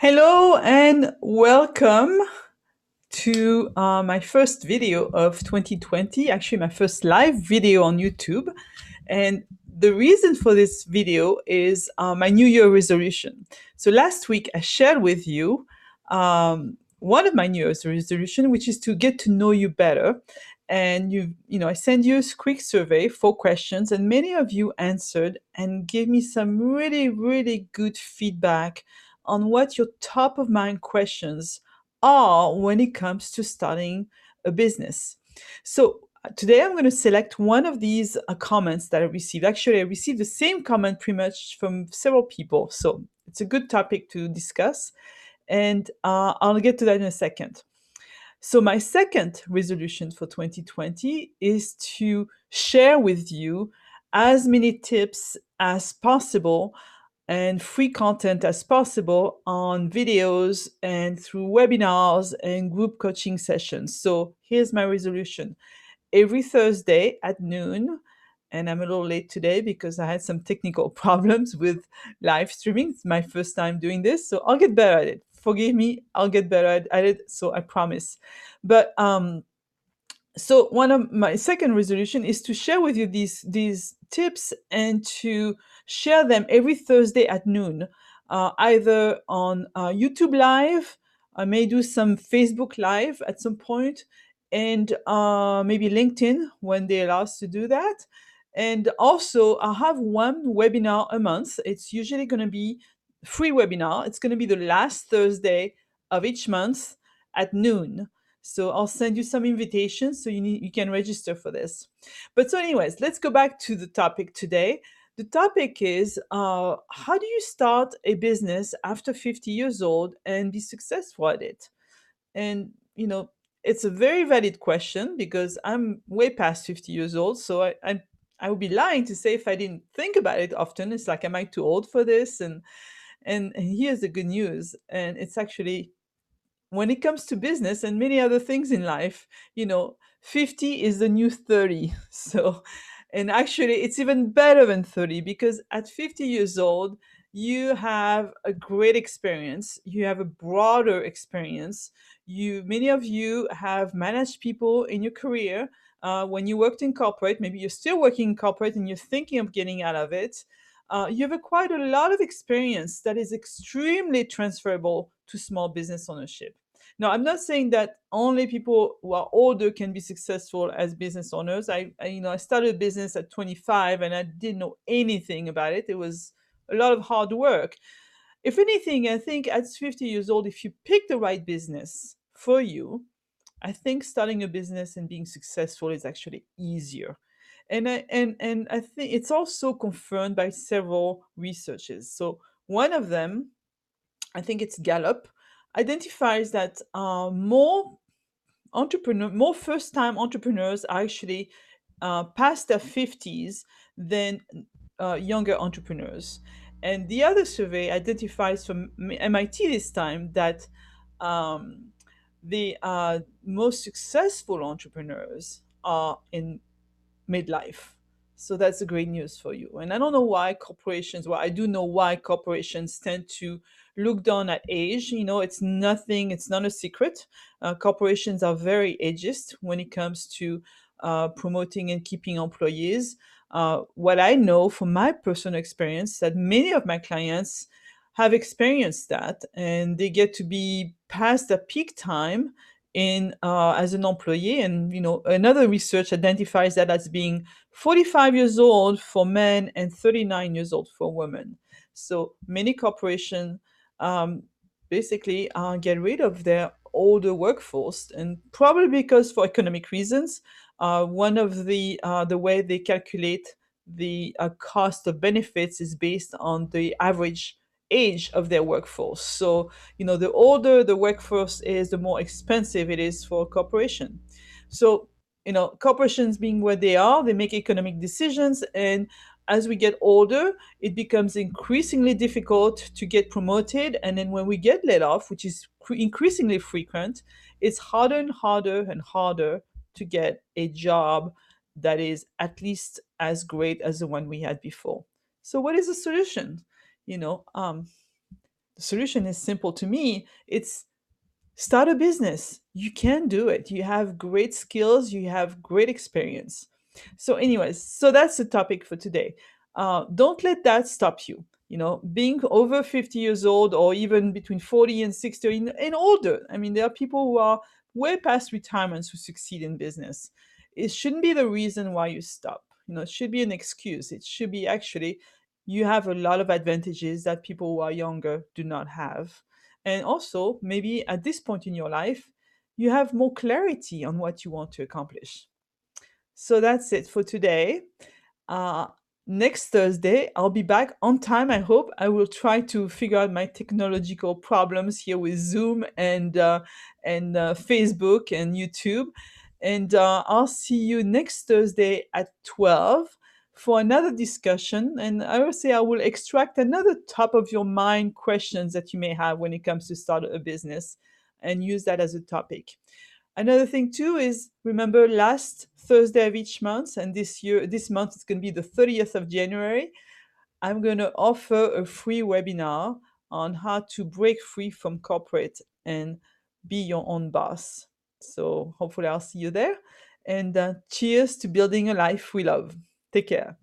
Hello and welcome to my first video of 2020, actually my first live video on YouTube. And the reason for this video is my New Year resolution. So last week I shared with you one of my New Year's resolution, which is to get to know you better. And I send you a quick survey, 4 questions, and many of you answered and gave me some really, really good feedback on what your top of mind questions are when it comes to starting a business. So today I'm going to select one of these comments that I received. Actually, I received the same comment pretty much from several people. So it's a good topic to discuss. And I'll get to that in a second. So, my second resolution for 2020 is to share with you as many tips as possible and free content as possible on videos and through webinars and group coaching sessions. So, here's my resolution every Thursday at noon. And I'm a little late today because I had some technical problems with live streaming. It's my first time doing this, so I'll get better at it. Forgive me, I'll get better at it, so I promise. But so one of my second resolution is to share with you these tips and to share them every Thursday at noon, either on YouTube Live. I may do some Facebook Live at some point, and maybe LinkedIn when they allow us to do that. And also, I have one webinar a month. It's usually going to be free webinar. It's going to be the last Thursday of each month at noon. So I'll send you some invitations so you can register for this. But so, anyways, let's go back to the topic today. The topic is how do you start a business after 50 years old and be successful at it? And it's a very valid question because I'm way past 50 years old. So I would be lying to say if I didn't think about it often. It's like, am I too old for this? And here's the good news. And it's actually when it comes to business and many other things in life, 50 is the new 30. So, and actually, it's even better than 30 because at 50 years old, you have a great experience. You have a broader experience. Many of you have managed people in your career. When you worked in corporate, maybe you're still working in corporate and you're thinking of getting out of it. You've acquired a lot of experience that is extremely transferable to small business ownership. Now, I'm not saying that only people who are older can be successful as business owners. I started a business at 25 and I didn't know anything about it. It was a lot of hard work. If anything, I think at 50 years old, if you pick the right business for you, I think starting a business and being successful is actually easier. And I think it's also confirmed by several researches. So one of them, I think it's Gallup, identifies that more first-time entrepreneurs are actually past their 50s than younger entrepreneurs. And the other survey identifies from MIT this time that um, the most successful entrepreneurs are in midlife. So that's the great news for you. And I don't know why corporations, well, I do know why corporations tend to look down at age. It's nothing, it's not a secret. Corporations are very ageist when it comes to promoting and keeping employees. What I know from my personal experience that many of my clients have experienced that and they get to be past the peak time in as an employee. And another research identifies that as being 45 years old for men and 39 years old for women. So many corporations um, basically get rid of their older workforce, and probably because for economic reasons. One of the way they calculate the cost of benefits is based on the average age of their workforce. So the older the workforce is, the more expensive it is for a corporation. So corporations being where they are, they make economic decisions, and as we get older, it becomes increasingly difficult to get promoted. And then when we get laid off, which is increasingly frequent, it's harder and harder and harder to get a job that is at least as great as the one we had before. So what is the solution? you know um, The solution is simple to me. It's start a business. You can do it. You have great skills, you have great experience. So, anyways, so that's the topic for today. Don't let that stop you. You know, being over 50 years old or even between 40 and 60 and older. I mean, there are people who are way past retirement who succeed in business. It shouldn't be the reason why you stop. You know, it should be an excuse. It should be actually you have a lot of advantages that people who are younger do not have. And also, maybe at this point in your life, you have more clarity on what you want to accomplish. So that's it for today. Uh, Next Thursday, I'll be back on time. I hope I will try to figure out my technological problems here with Zoom and Facebook and YouTube. And I'll see you next Thursday at 12 for another discussion. And I will say I will extract another top of your mind questions that you may have when it comes to start a business and use that as a topic. Another thing too is remember last Thursday of each month, and this month it's going to be the 30th of January. I'm going to offer a free webinar on how to break free from corporate and be your own boss. So hopefully I'll see you there. And cheers to building a life we love. Take care.